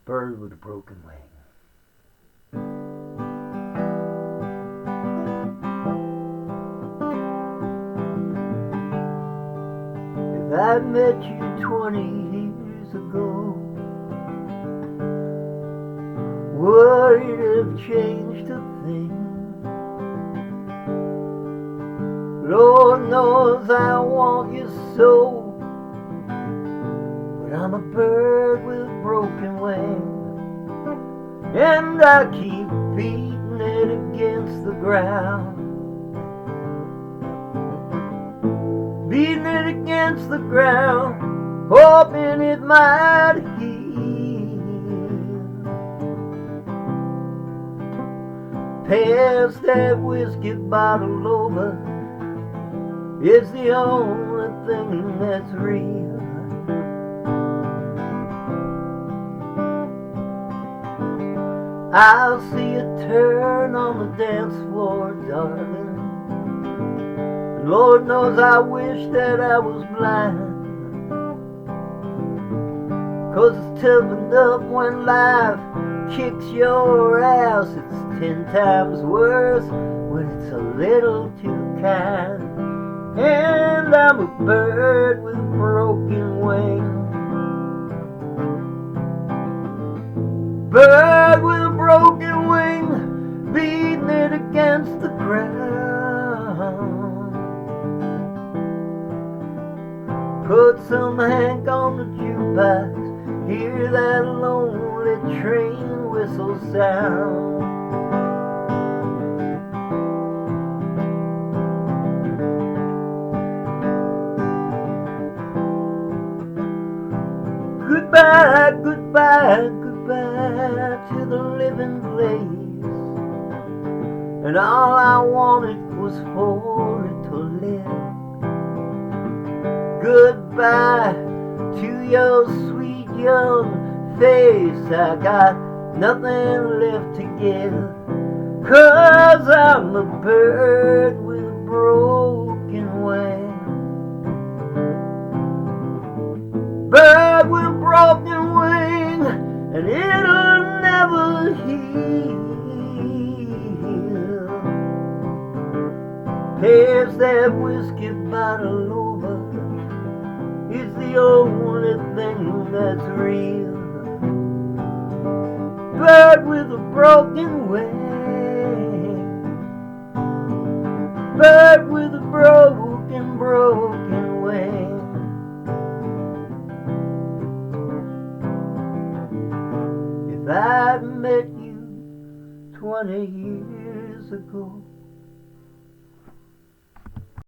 bird with a broken wing. If I met you 20 years ago, would it have changed a thing? Lord knows I want you so, but I'm a bird with a broken wing, and I keep beating it against the ground, beating it against the ground, hoping it might heal. Pass that whiskey bottle over, it's the only thing that's real. I'll see you turn on the dance floor, darling. And Lord knows I wish that I was blind, 'cause it's tough enough when life kicks your ass. It's 10 times worse when it's a little too kind. And I'm a bird with a broken wing, bird with a broken wing, beating it against the ground. Put some Hank on the jukebox, hear that lonely train whistle sound. Goodbye, goodbye, goodbye to the living place, and all I wanted was for it to live. Goodbye to your sweet young face, I got nothing left to give, 'cause I'm a bird with a broken wing, bird with a broken wing, and it'll never heal. Pass that whiskey bottle over, it's the only thing that's real. Bird with a broken wing, bird with a broken wing. If I'd met you 20 years ago,